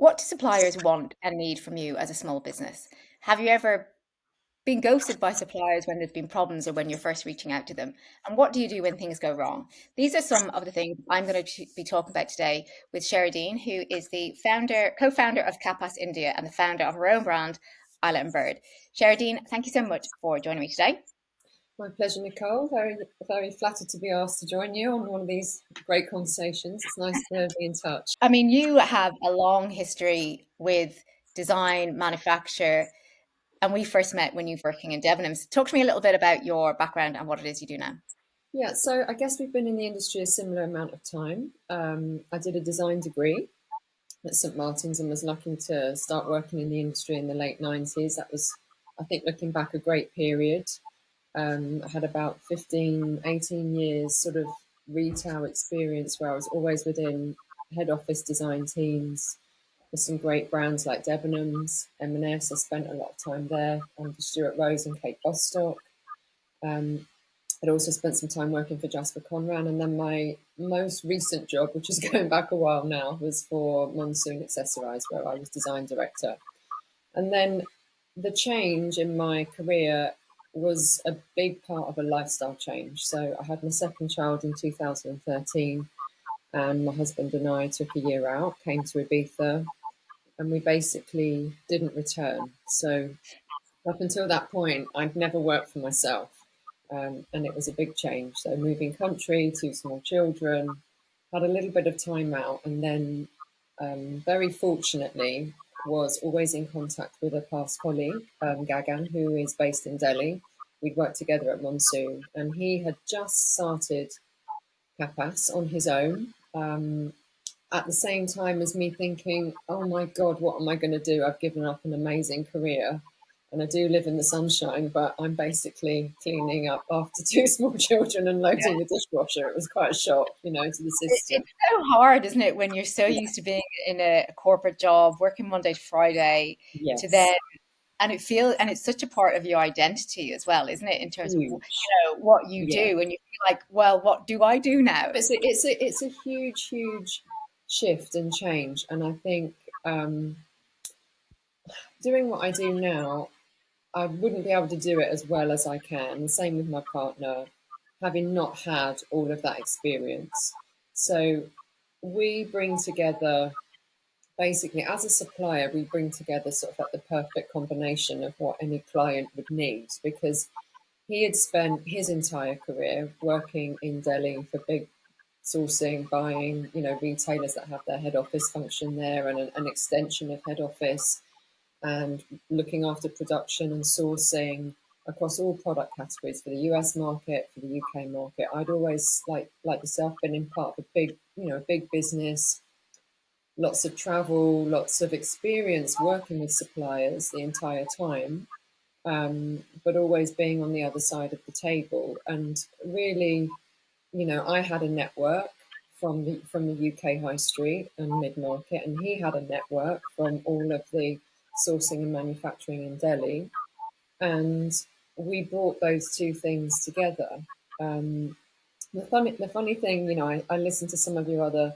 What do suppliers want and need from you as a small business? Have you ever been ghosted by suppliers when there's been problems or when you're first reaching out to them? And what do you do when things go wrong? These are some of the things I'm going to be talking about today with Sheradene, who is the co-founder of Kappas India and the founder of her own brand, Isla and Bird. Sheradene, thank you so much for joining me today. My pleasure, Nicole. Very, very flattered to be asked to join you on one of these great conversations. It's nice to be in touch. I mean, you have a long history with design, manufacture, and we first met when you were working in Debenhams. Talk to me a little bit about your background and what it is you do now. Yeah, so I guess we've been in the industry a similar amount of time. I did a design degree at St Martin's and was lucky to start working in the industry in the late 90s. That was, I think, looking back, a great period. I had about 15, 18 years sort of retail experience where I was always within head office design teams with some great brands like Debenhams, M&S. I spent a lot of time there under Stuart Rose and Kate Bostock. Um, I'd also spent some time working for Jasper Conran, and then my most recent job, which is going back a while now, was for Monsoon Accessorize, where I was design director. And then the change in my career was a big part of a lifestyle change. So I had my second child in 2013, and my husband and I took a year out, came to Ibiza, and we basically didn't return. So up until that point, I'd never worked for myself, and it was a big change. So moving country, two small children, had a little bit of time out, and then very fortunately was always in contact with a past colleague, Gagan, who is based in Delhi. We'd worked together at Monsoon, and he had just started Kappas on his own. At the same time as me thinking, oh my God, what am I going to do? I've given up an amazing career and I do live in the sunshine, but I'm basically cleaning up after two small children and loading the dishwasher. It was quite a shock, to the system. It's so hard, isn't it, when you're so used to being in a corporate job, working Monday to Friday, to Yes, then, and it's such a part of your identity as well, isn't it, in terms of huge. what you Yeah. do, and you feel like, well, what do I do now? It's a huge, huge shift and change. And I think doing what I do now, I wouldn't be able to do it as well as I can. The same with my partner, having not had all of that experience. So we bring together, basically, as a supplier, we bring together sort of like the perfect combination of what any client would need, because he had spent his entire career working in Delhi for big sourcing, buying, retailers that have their head office function there and an extension of head office, and looking after production and sourcing across all product categories for the US market, for the UK market. I'd always, like yourself, been in part of a big, big business, lots of travel, lots of experience working with suppliers the entire time, but always being on the other side of the table. And really, I had a network from the UK high street and mid market, and he had a network from all of the sourcing and manufacturing in Delhi, and we brought those two things together. Um, the funny thing, I listened to some of your other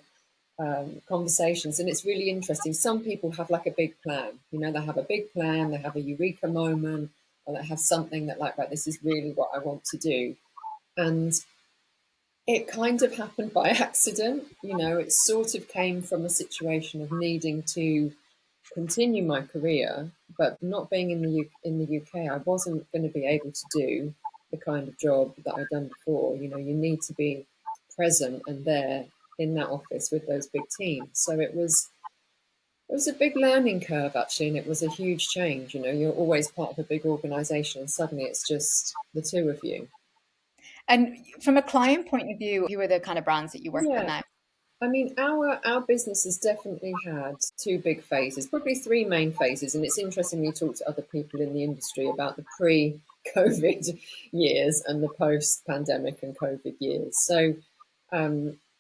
conversations, and it's really interesting. Some people have like a big plan, they have a big plan, they have a eureka moment, or they have something that, like, right, this is really what I want to do. And it kind of happened by accident. It sort of came from a situation of needing to continue my career, but not being in the UK, I wasn't going to be able to do the kind of job that I'd done before. You need to be present and there in that office with those big teams. So it was a big learning curve, actually, and it was a huge change. You're always part of a big organization, and suddenly it's just the two of you. And from a client point of view, who are the kind of brands that you work with Yeah. now? I mean, our business has definitely had two big phases, probably three main phases. And it's interesting when you talk to other people in the industry about the pre-COVID years and the post-pandemic and COVID years. So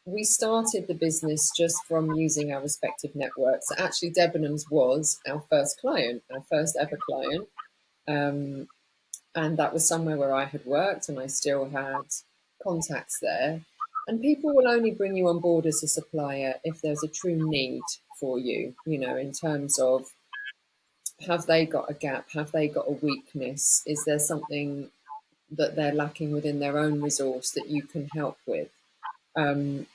we started the business just from using our respective networks. So actually, Debenhams was our first client, our first ever client. Um, and that was somewhere where I had worked and I still had contacts there. And people will only bring you on board as a supplier if there's a true need for you, in terms of, have they got a gap? Have they got a weakness? Is there something that they're lacking within their own resource that you can help with? Um,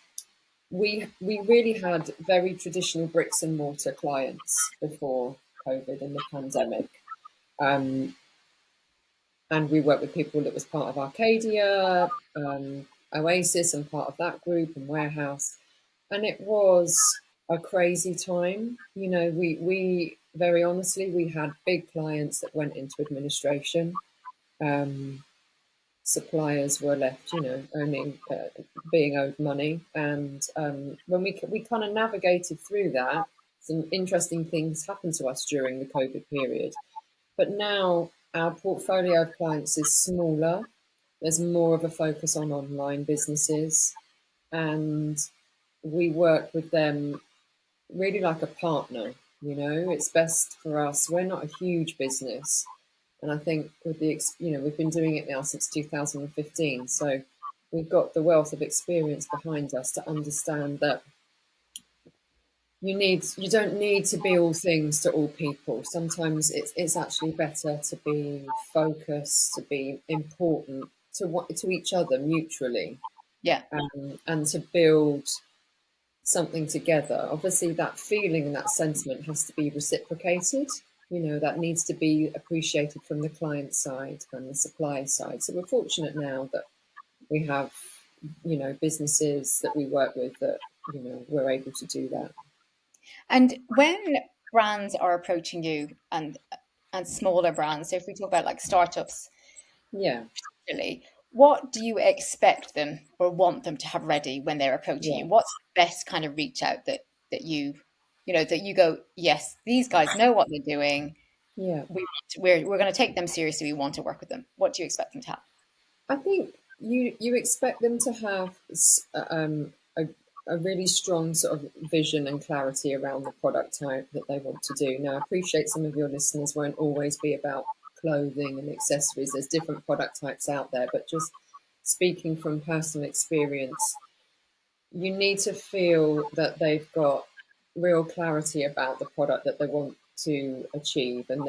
we really had very traditional bricks and mortar clients before COVID and the pandemic. Um, and we worked with people that was part of Arcadia, Oasis, and part of that group, and Warehouse. And it was a crazy time. We very honestly, we had big clients that went into administration. Um, Suppliers were left, owning, being owed money, and when we kind of navigated through that, some interesting things happened to us during the COVID period. But now our portfolio of clients is smaller. There's more of a focus on online businesses, and we work with them really like a partner. It's best for us. We're not a huge business, and I think with we've been doing it now since 2015, so we've got the wealth of experience behind us to understand that you don't need to be all things to all people. Sometimes it's actually better to be focused, to be important to each other mutually, Yeah. and to build something together. Obviously, that feeling and that sentiment has to be reciprocated. That needs to be appreciated from the client side and the supply side. So we're fortunate now that we have, businesses that we work with that, we're able to do that. And when brands are approaching you, and smaller brands, so if we talk about like startups, Yeah, really, what do you expect them or want them to have ready when they're approaching yeah, you? What's the best kind of reach out that that you go, yes, these guys know what they're doing. yeah. We're going to take them seriously. We want to work with them. What do you expect them to have? I think you expect them to have a really strong sort of vision and clarity around the product type that they want to do. Now, I appreciate some of your listeners won't always be about clothing and accessories. There's different product types out there, but just speaking from personal experience, you need to feel that they've got real clarity about the product that they want to achieve, and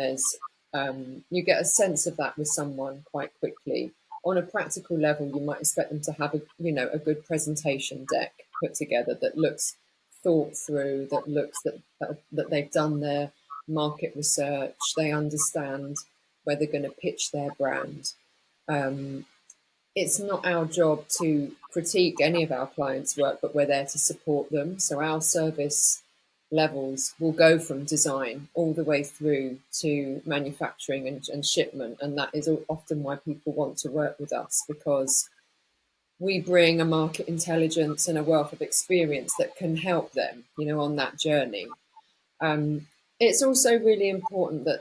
you get a sense of that with someone quite quickly. On a practical level, you might expect them to have a good presentation deck put together that looks thought through, that they've done their market research, they understand where they're going to pitch their brand. Um, it's not our job to critique any of our clients' work, but we're there to support them. So our service levels will go from design all the way through to manufacturing and shipment. And that is often why people want to work with us, because we bring a market intelligence and a wealth of experience that can help them, on that journey. It's also really important that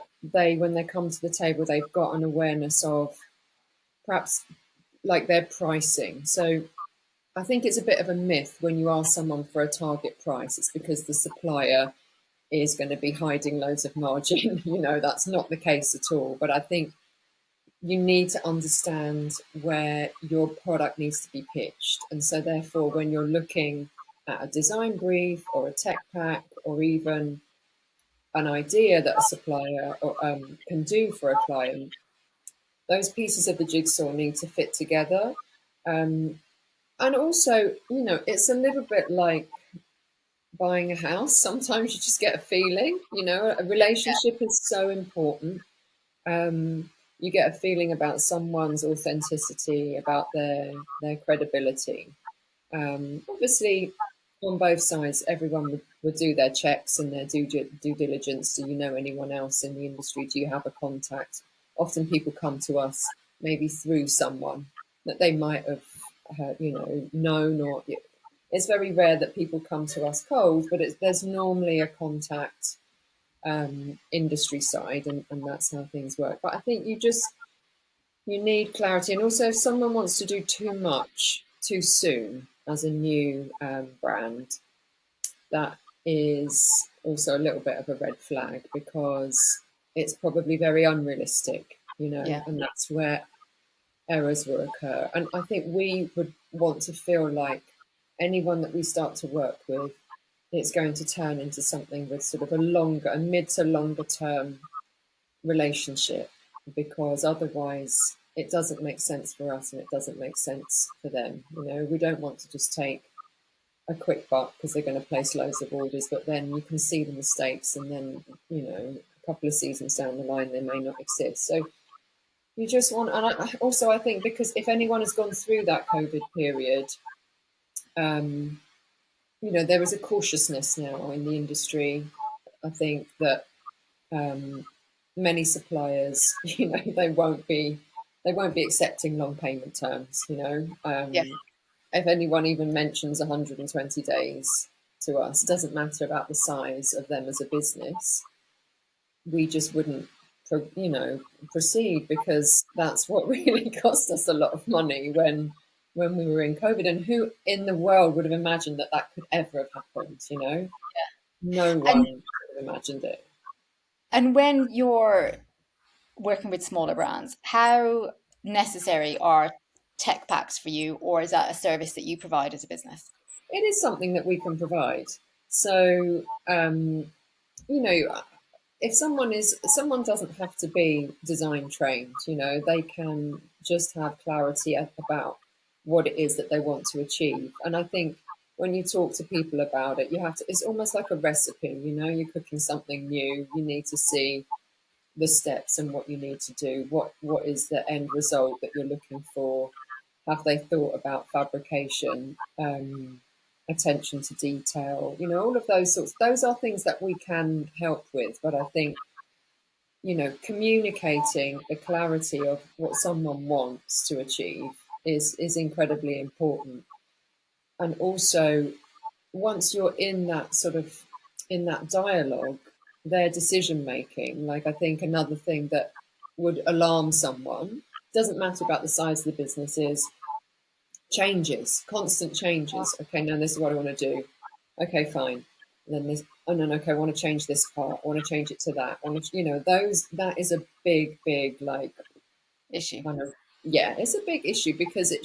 when they come to the table, they've got an awareness of perhaps like their pricing. So I think it's a bit of a myth when you ask someone for a target price, it's because the supplier is going to be hiding loads of margin. That's not the case at all. But I think you need to understand where your product needs to be pitched. And so therefore, when you're looking at a design brief or a tech pack or even an idea that a supplier can do for a client, those pieces of the jigsaw need to fit together. Um, And also, it's a little bit like buying a house. Sometimes you just get a feeling, a relationship is so important. You get a feeling about someone's authenticity, about their credibility. Obviously, on both sides, everyone would do their checks and their due diligence. Do you know anyone else in the industry? Do you have a contact? Often people come to us maybe through someone that they might have, known, or it's very rare that people come to us cold, but there's normally a contact, industry side, and that's how things work. But I think you need clarity, and also if someone wants to do too much too soon as a new brand, that is also a little bit of a red flag, because it's probably very unrealistic, Yeah. and that's where errors will occur. And I think we would want to feel like anyone that we start to work with it's going to turn into something with sort of a mid to longer term relationship, because otherwise it doesn't make sense for us and it doesn't make sense for them. We don't want to just take a quick buck because they're going to place loads of orders, but then you can see the mistakes, and then a couple of seasons down the line they may not exist. So you just want, and I think because if anyone has gone through that COVID period, um, there is a cautiousness now in the industry. I think that um, many suppliers, they won't be accepting long payment terms. Yeah. If anyone even mentions 120 days to us, it doesn't matter about the size of them as a business. We just wouldn't, proceed, because that's what really cost us a lot of money when we were in COVID. And who in the world would have imagined that that could ever have happened? No And one could have imagined it. and when you're working with smaller brands, how necessary are tech packs for you, or is that a service that you provide as a business? It is something that we can provide. So, you know, if someone doesn't have to be design trained, they can just have clarity about what it is that they want to achieve. And I think when you talk to people about it, it's almost like a recipe. You're cooking something new, you need to see the steps and what you need to do. What is the end result that you're looking for? Have they thought about fabrication, attention to detail? All of those sorts. Those are things that we can help with. But I think communicating the clarity of what someone wants to achieve is incredibly important. And also, once you're in that dialogue, their decision making, like, I think another thing that would alarm someone, doesn't matter about the size of the business, is changes, constant changes. Okay, now this is what I want to do. Okay, fine. And then this, oh no, no, okay, I want to change this part. I want to change it to that. I want to, that is a big, big, like, Issue. kind of, yeah, it's a big issue, because it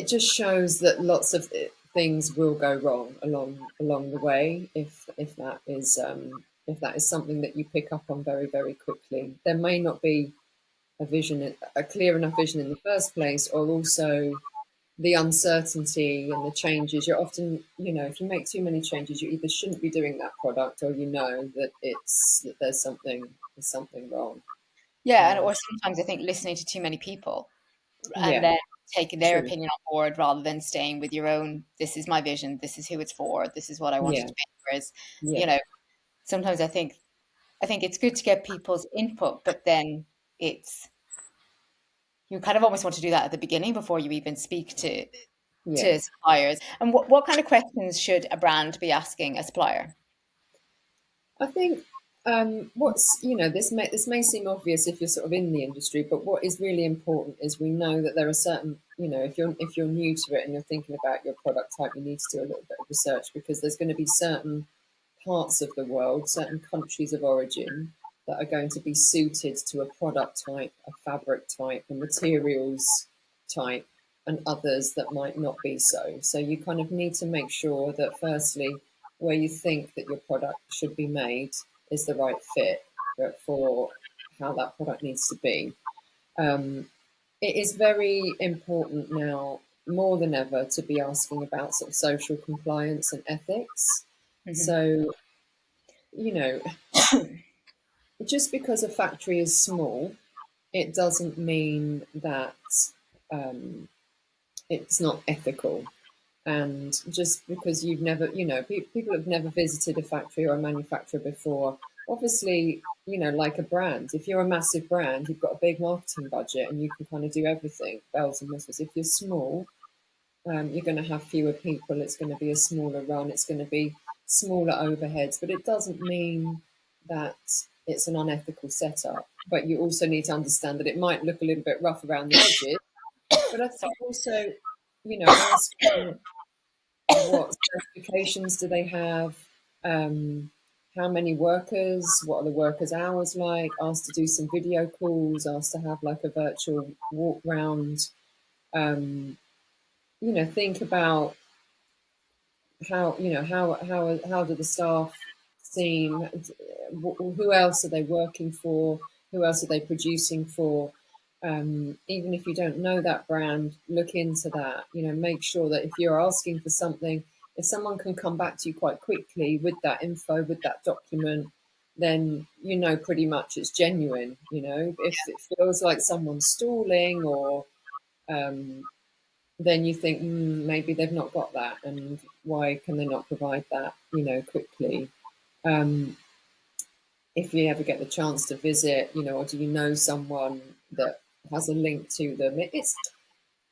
just shows that lots of things will go wrong along the way, if that is something that you pick up on very, very quickly. There may not be a clear enough vision in the first place, or also the uncertainty and the changes. You're often, if you make too many changes, you either shouldn't be doing that product, or that there's something wrong. Yeah, and Uh, or sometimes I think listening to too many people and yeah, then taking their true. opinion on board rather than staying with your own, this is my vision, this is who it's for, this is what I want it Yeah, to be. Whereas, you yeah, know, sometimes I think it's good to get people's input, but then it's you kind of almost want to do that at the beginning before you even speak yeah. to suppliers. And what kind of questions should a brand be asking a supplier? I think this may seem obvious if you're sort of in the industry, but what is really important is we know that there are certain, if you're new to it and you're thinking about your product type, you need to do a little bit of research, because there's going to be certain parts of the world, certain countries of origin, that are going to be suited to a product type, a fabric type, a materials type, and others that might not be so. So you kind of need to make sure that, firstly, where you think that your product should be made is the right fit for how that product needs to be. Um, it is very important now, more than ever, to be asking about sort of social compliance and ethics. Hmm. So, you know, just because a factory is small, it doesn't mean that um, it's not ethical. And just because you've never, people have never visited a factory or a manufacturer before, obviously, like a brand, if you're a massive brand, you've got a big marketing budget and you can kind of do everything, bells and whistles. If you're small, you're going to have fewer people, it's going to be a smaller run, it's going to be smaller overheads, but it doesn't mean that it's an unethical setup. But you also need to understand that it might look a little bit rough around the edges. But I think also, asking what certifications do they have, um, how many workers, what are the workers' hours like, asked to do some video calls, asked to have like a virtual walk round, think about how how do the staff seem? Who else are they working for? Who else are they producing for? Even if you don't know that brand, look into that. Make sure that if you're asking for something, if someone can come back to you quite quickly with that info, with that document, then pretty much it's genuine. If it feels like someone's stalling, or um, then you think, maybe they've not got that, and why can they not provide that, quickly? Um, if you ever get the chance to visit, or do you know someone that has a link to them?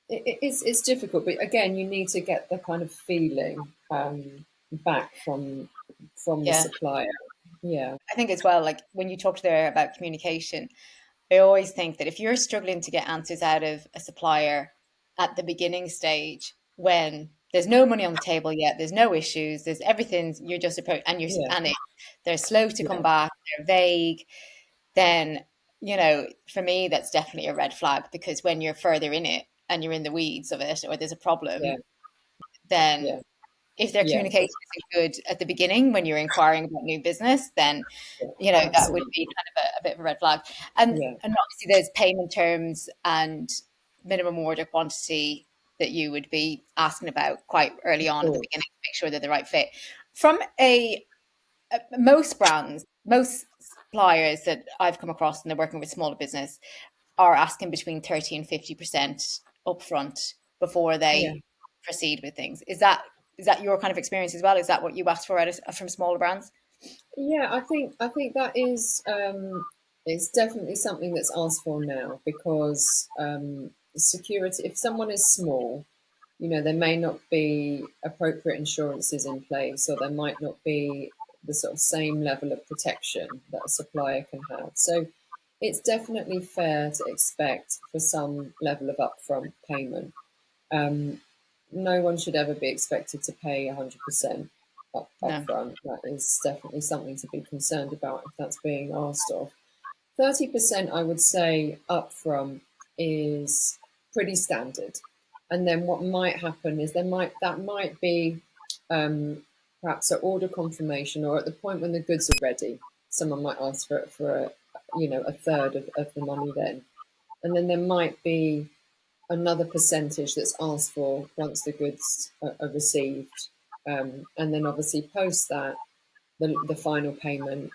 It's difficult, but again, you need to get the kind of feeling back from the Yeah. supplier. Yeah, I think as well, like when you talked there about communication, I always think that if you're struggling to get answers out of a supplier at the beginning stage, when there's no money on the table yet, there's no issues, there's everything, you're just approach and you're yeah, and they're slow to come yeah, back, they're vague, then for me that's definitely a red flag, because when you're further in it and you're in the weeds of it, or there's a yeah, problem, then yeah, if their yeah, communication isn't good at the beginning when you're inquiring about new business, then yeah, that would be absolutely. kind of a bit of a red flag. And Yeah, obviously there's payment terms and minimum order quantity that you would be asking about quite early of on at the course. beginning to make sure they're the right fit. From most brands, most suppliers that I've come across, and they're working with smaller business, are asking between 30 and 50% upfront before Yeah. they proceed with things. Is that your kind of experience as well? Is that what you asked for from smaller brands? Yeah, I think that is it's definitely something that's asked for now, because security. If someone is small, there may not be appropriate insurances in place, or there might not be the sort of same level of protection that a supplier can have. So it's definitely fair to expect for some level of upfront payment. Um, no one should ever be expected to pay 100% up No, front. That is definitely something to be concerned about if that's being asked of. 30%, I would say, upfront is pretty standard. And then what might happen is that might be perhaps an order confirmation, or at the point when the goods are ready, someone might ask for a third of the money then. And then there might be another percentage that's asked for once the goods are received. And then obviously post that, the final payment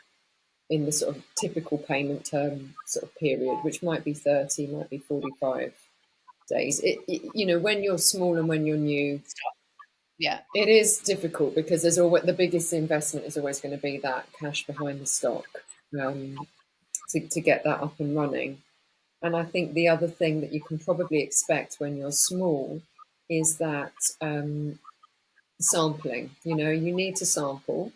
in the sort of typical payment term sort of period, which might be 30, might be 45 days. When you're small and when you're new, stop. Yeah, it is difficult, because there's always the biggest investment is always going to be that cash behind the stock, um, to get that up and running. And I think the other thing that you can probably expect when you're small is that sampling. You need to sample.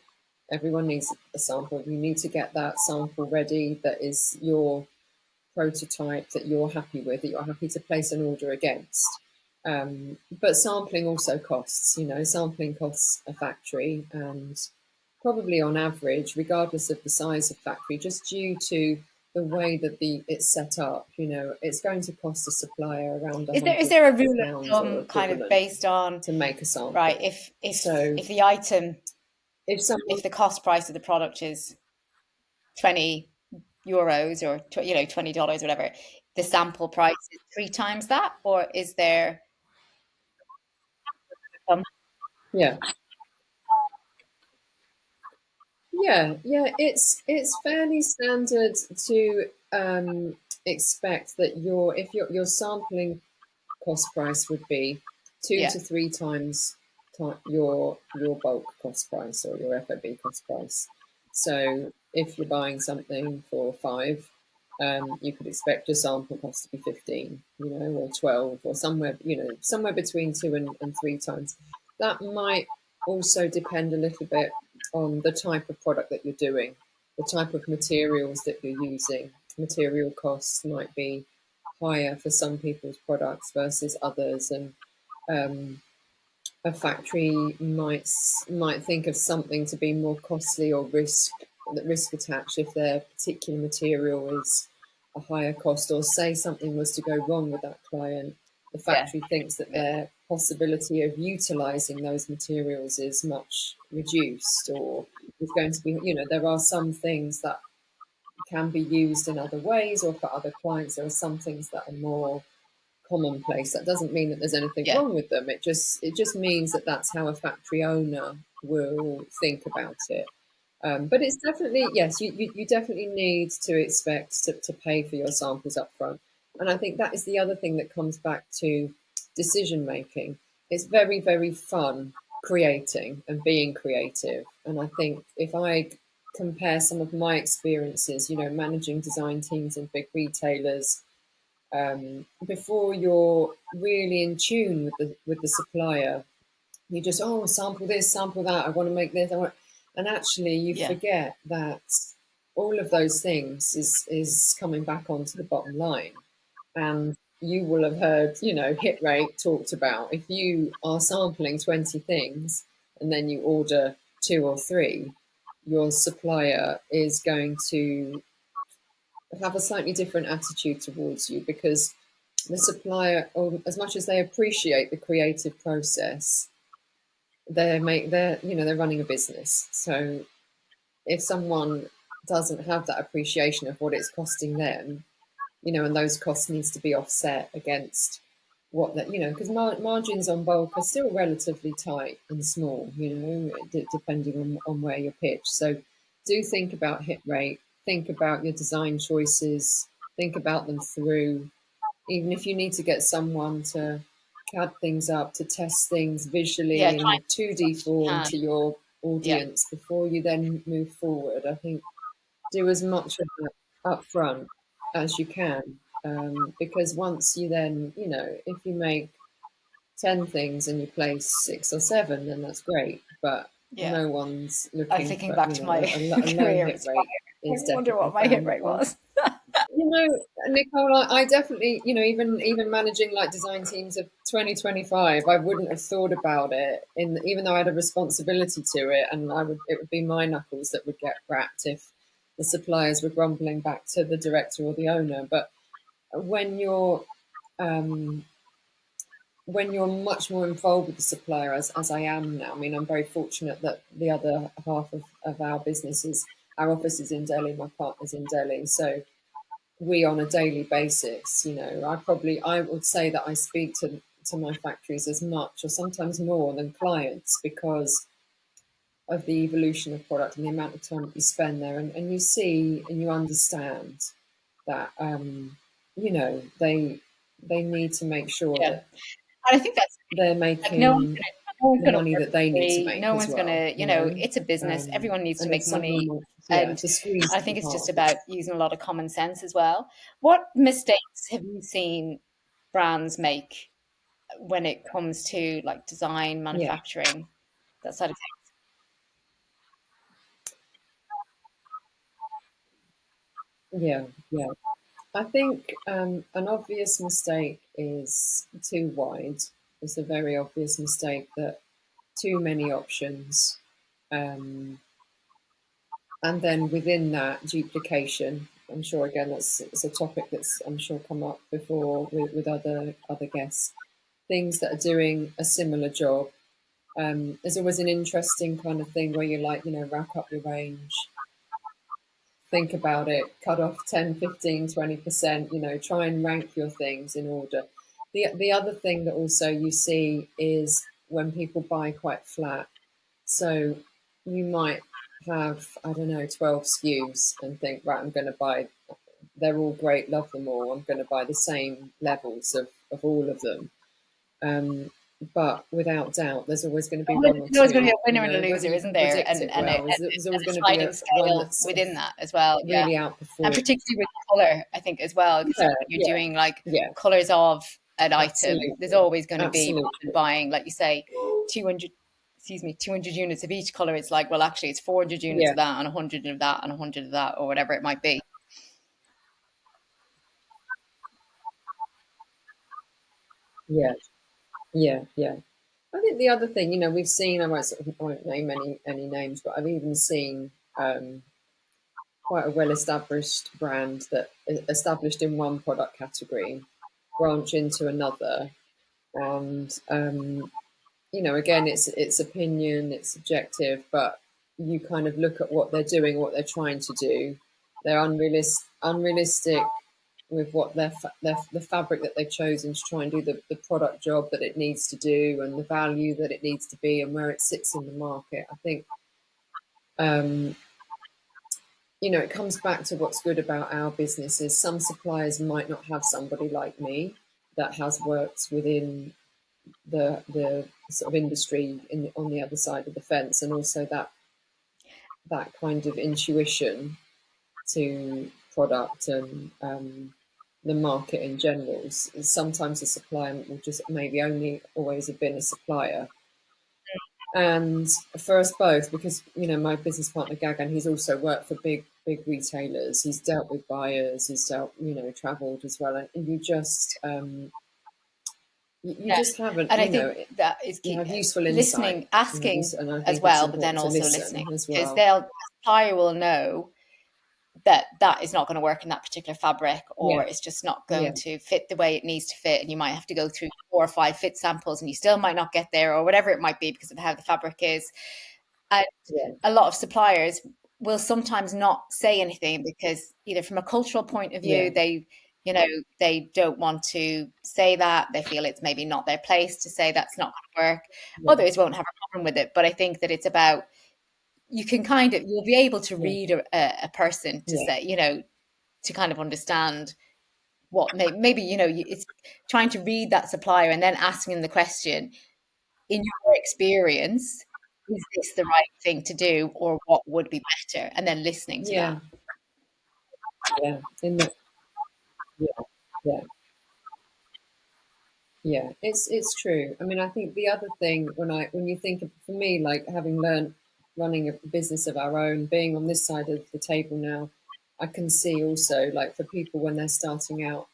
Everyone needs a sample. You need to get that sample ready, that is your prototype, that you're happy with, that you're happy to place an order against. But sampling also costs. Sampling costs a factory, and probably on average, regardless of the size of factory, just due to the way that it's set up, it's going to cost a supplier around is £100 there a rule of or thumb kind of equivalent based on, to make a right, sample. if So the item, if someone, if the cost price of the product is 20 euros, or $20, whatever, the sample price is three times that, or is there yeah, yeah, it's fairly standard to expect that your sampling cost price would be two yeah, to three times your bulk cost price, or your FOB cost price. So if you're buying something for five, you could expect your sample cost to be 15, or 12, or somewhere between two and three times. That might also depend a little bit on the type of product that you're doing, the type of materials that you're using. Material costs might be higher for some people's products versus others, and um, a factory might think of something to be more costly, or risk attached if their particular material is a higher cost, or say something was to go wrong with that client, the yeah, factory thinks that yeah, possibility of utilizing those materials is much reduced, or is going to be, there are some things that can be used in other ways, or for other clients, there are some things that are more commonplace. That doesn't mean that there's anything Yeah. wrong with them. It just means that that's how a factory owner will think about it. But it's definitely, yes, you definitely need to expect to pay for your samples up front. And I think that is the other thing that comes back to decision making. It's very, very fun creating and being creative. And I think if I compare some of my experiences, managing design teams in big retailers, before you're really in tune with the supplier, you just, sample this, sample that. I want to make this. And actually, you Yeah. forget that all of those things is coming back onto the bottom line. And you will have heard, hit rate talked about. If you are sampling 20 things and then you order two or three, your supplier is going to have a slightly different attitude towards you, because the supplier, or as much as they appreciate the creative process, they're running a business. So if someone doesn't have that appreciation of what it's costing them, and those costs needs to be offset against what that, because margins on bulk are still relatively tight and small, depending on where you're pitched. So do think about hit rate, think about your design choices, think about them through, even if you need to get someone to CAD things up, to test things Yeah. visually Try in 2D form and to your yeah. audience before you then move forward. I think do as much of that up front as you can, because once you then, if you make 10 things and you place 6 or 7, then that's great. But Yeah. no one's I'm looking thinking for, back to my a low career hit as rate I is wonder definitely what my hit frowned rate upon. was. You know, Nicole, I definitely, even managing like design teams of 2025, I wouldn't have thought about it, even though I had a responsibility to it, and it would be my knuckles that would get cracked if the suppliers were grumbling back to the director or the owner. But when you're um, when you're much more involved with the supplier, as I am now, I mean, I'm very fortunate that the other half of our business is, our office is in Delhi, my partner's in Delhi, so we on a daily basis, I would say that I speak to my factories as much or sometimes more than clients, because of the evolution of product and the amount of time that you spend there, and you see and you understand that, they need to make sure Yeah. that And I think that's they're like making no one's the gonna money work that for they need to free. make No as one's well, gonna, it's a business. Everyone needs to and if make someone money. wants, And to squeeze I them think it's just apart. about using a lot of common sense as well. What mistakes have you seen brands make when it comes to like design, Yeah, manufacturing, that sort of yeah, yeah. I think an obvious mistake is too wide. It's a very obvious mistake that too many options, um, and then within that duplication. I'm sure again it's a topic that's, I'm sure, come up before with other guests. Things that are doing a similar job. There's always an interesting kind of thing where you like, rack up your range, think about it, cut off 10, 15, 20%, try and rank your things in order. The other thing that also you see is when people buy quite flat. So you might have, I don't know, 12 SKUs and think, right, I'm going to buy, they're all great, love them all. I'm going to buy the same levels of all of them. Um, but without doubt, there's always going to be one or there's always going to be two, a winner and a whether loser, you isn't can there? predict it well, there's And always a going to be sliding one scale that's sort of within that as well. Yeah. really And outperformed. particularly with color, I think as well, because Yeah, when you're yeah, doing like yeah, colors of an item, there's absolutely, always going to be absolutely. buying, like you say, 200, excuse me, 200 units of each color. It's like, well, actually, it's 400 units Yeah, of that and 100 of that and 100 of that, or whatever it might be. yeah, yeah, yeah. I think the other thing, we've seen, I won't name any names, but I've even seen quite a well-established brand that established in one product category branch into another, and again, it's opinion, it's subjective, but you kind of look at what they're doing, what they're trying to do. They're unrealistic with what the fabric that they've chosen to try and do the product job that it needs to do, and the value that it needs to be, and where it sits in the market. I think um, it comes back to what's good about our business is some suppliers might not have somebody like me that has worked within the sort of industry on the other side of the fence, and also that kind of intuition to product and the market in general. Sometimes a supplier will just maybe only always have been a supplier. And for us both, because my business partner Gagan, he's also worked for big retailers. He's dealt with buyers. He's dealt, travelled as well, and you just you Yeah. just haven't, And I think that is you key. have useful insight. Listening, asking And I as think it's well, but then important to also listening, listen as because well. the supplier will know that that is not going to work in that particular fabric, or Yeah, it's just not going yeah, to fit the way it needs to fit, and you might have to go through 4 or 5 fit samples and you still might not get there, or whatever it might be, because of how the fabric is. And yeah, a lot of suppliers will sometimes not say anything because either from a cultural point of yeah, view, they don't want to say that. They feel it's maybe not their place to say that's not going to work. yeah, Others won't have a problem with it. But I think that it's about, you'll be able to yeah, read a person to yeah, say, to kind of understand what maybe, it's trying to read that supplier and then asking them the question, in your experience, is this the right thing to do, or what would be better? And then listening to that. yeah, yeah. In the, yeah, yeah. Yeah, it's true. I mean, I think the other thing when you think of, for me, like having learned running a business of our own, being on this side of the table now, I can see also like for people when they're starting out,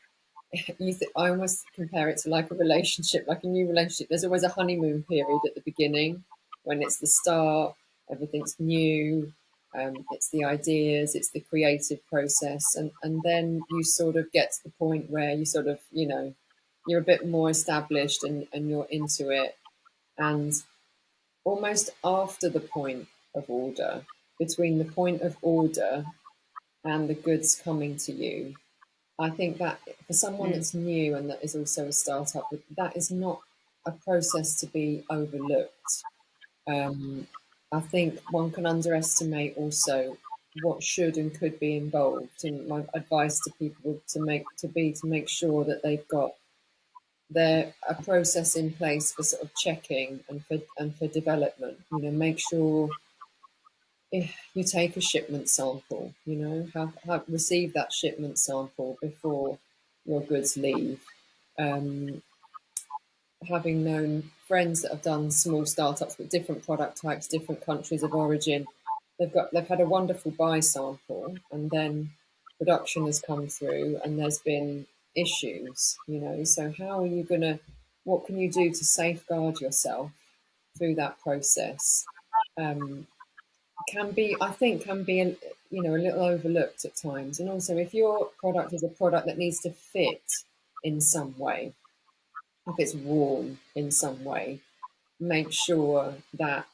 I almost compare it to like a relationship, like a new relationship. There's always a honeymoon period at the beginning when it's the start, everything's new, it's the ideas, it's the creative process, and then you sort of get to the point where you sort of, you're a bit more established and you're into it. And almost after the point of order, between the point of order and the goods coming to you, I think that for someone Mm. that's new and that is also a startup, that is not a process to be overlooked. Um, I think one can underestimate also what should and could be involved. And my advice to people to make sure that they've got a process in place for sort of checking and for development. Make sure if you take a shipment sample, have receive that shipment sample before your goods leave. Um, Having known friends that have done small startups with different product types, different countries of origin, they've had a wonderful buy sample, and then production has come through, and there's been issues. So how are you gonna? What can you do to safeguard yourself through that process? Um, I think can be a little overlooked at times, and also if your product is a product that needs to fit in some way, if it's worn in some way, make sure that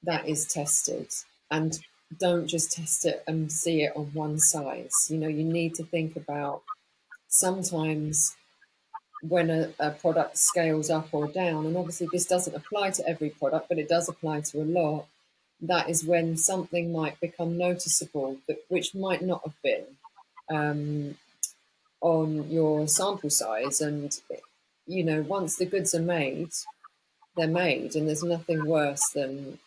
that is tested, and don't just test it and see it on one size. You need to think about sometimes when a product scales up or down, and obviously this doesn't apply to every product, but it does apply to a lot. That is when something might become noticeable which might not have been um, on your sample size. And once the goods are made, they're made, and there's nothing worse than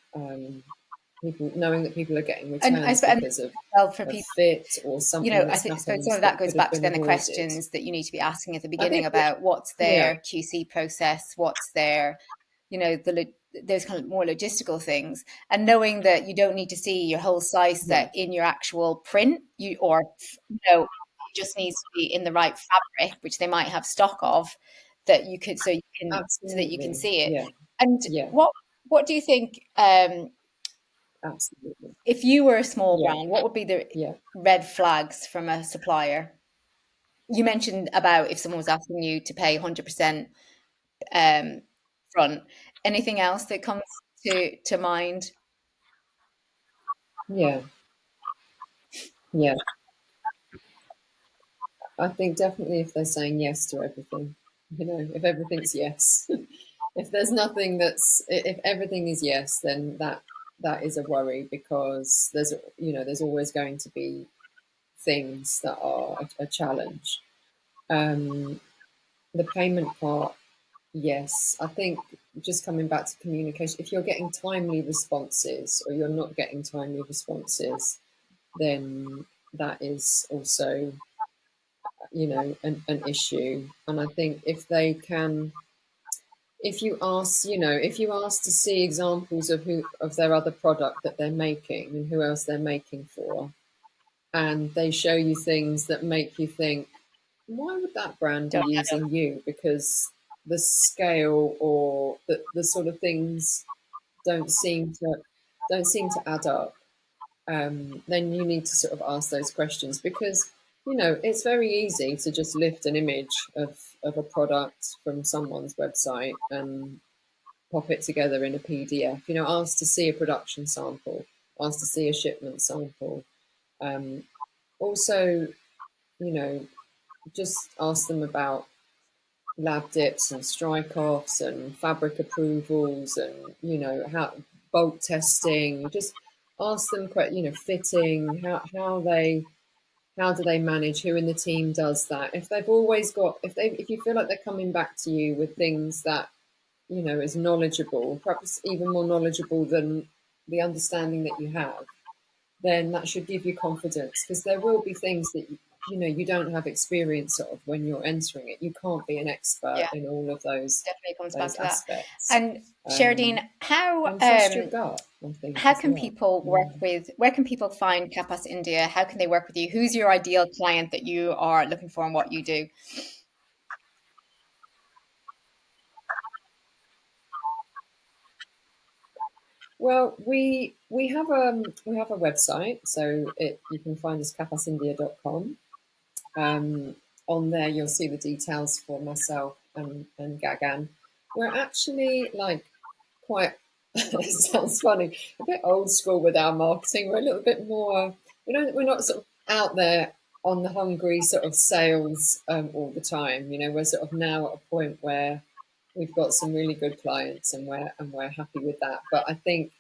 people knowing that people are getting And I returns suppose, because of well, for a people, fit or something I that's think so. happened Some of that that goes could have back to been then the avoided. questions that you need to be asking at the I beginning think, about what's yeah, their QC process, what's their, those kind of more logistical things, and knowing that you don't need to see your whole size yeah, set in your actual print, it just needs to be in the right fabric, which they might have stock of, that you could, so that you can absolutely, see it. yeah, And yeah, what do you think? absolutely, If you were a small yeah, brand, what would be the yeah, red flags from a supplier? You mentioned about if someone was asking you to pay 100%, um, front. Anything else that comes to mind? Yeah, yeah. I think definitely if they're saying yes to everything, if everything's yes, if there's nothing if everything is yes, then that is a worry because there's always going to be things that are a challenge. Um, the payment part, yes, I think just coming back to communication, if you're getting timely responses or you're not getting timely responses, then that is also an issue. And I think if you ask to see examples of their other product that they're making and who else they're making for, and they show you things that make you think, why would that brand be Don't add up. using you? Because the scale or the sort of things don't seem to don't seem to add up. Then you need to sort of ask those questions because it's very easy to just lift an image of a product from someone's website and pop it together in a PDF. Ask to see a production sample, ask to see a shipment sample. Um, Also, you know, just ask them about lab dips and strike offs and fabric approvals and how bulk testing. Just ask them, fitting. How do they manage? Who in the team does that? If they've always got, if you feel like they're coming back to you with things that is knowledgeable, perhaps even more knowledgeable than the understanding that you have, then that should give you confidence because there will be things that you don't have experience of when you're entering it. You can't be an expert Yeah, in all of those definitely comes back those to that. aspects. And Um, Sheradene, how and trust your gut, I think, how as can well. people Yeah. work with, where can people find Kappas India? How can they work with you? Who's your ideal client that you are looking for and what you do? Well, we have a website, so you can find us kappasindia.com. On there, you'll see the details for myself and Gagan. We're actually like quite, it sounds funny, a bit old school with our marketing. We're a little bit more, we're not sort of out there on the hungry sort of sales all the time. We're sort of now at a point where we've got some really good clients and we're happy with that. But I think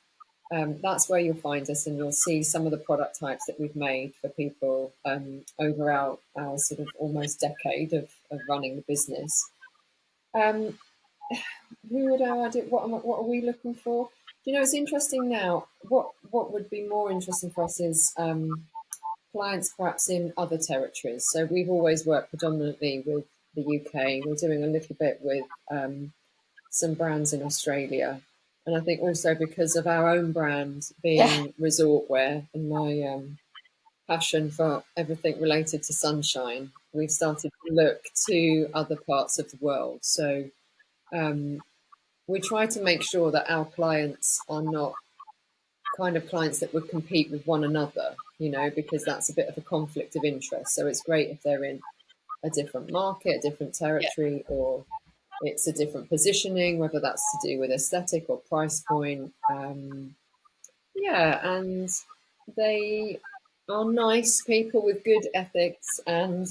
that's where you'll find us, and you'll see some of the product types that we've made for people over our sort of almost decade of running the business. Um, who would I do? What are we looking for? It's interesting now. What would be more interesting for us is clients perhaps in other territories. So we've always worked predominantly with the UK. We're doing a little bit with some brands in Australia. And I think also because of our own brand Yeah, being resort wear and my passion for everything related to sunshine, we've started to look to other parts of the world. So um, we try to make sure that our clients are not kind of clients that would compete with one another, because that's a bit of a conflict of interest. So it's great if they're in a different market, a different yeah, territory, or it's a different positioning, whether that's to do with aesthetic or price point. Yeah, and they are nice people with good ethics, and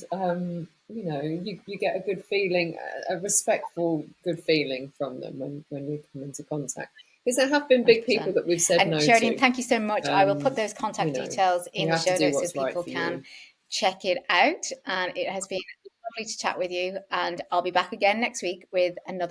you get a good feeling, a respectful good feeling from them when you come into contact. Because there have been big people 100%. that we've said And no Sheradene, to. thank you so much. I will put Um, those contact details you in the have to show do notes so what's right people for can you. check it out. And it has been lovely to chat with you. And I'll be back again next week with another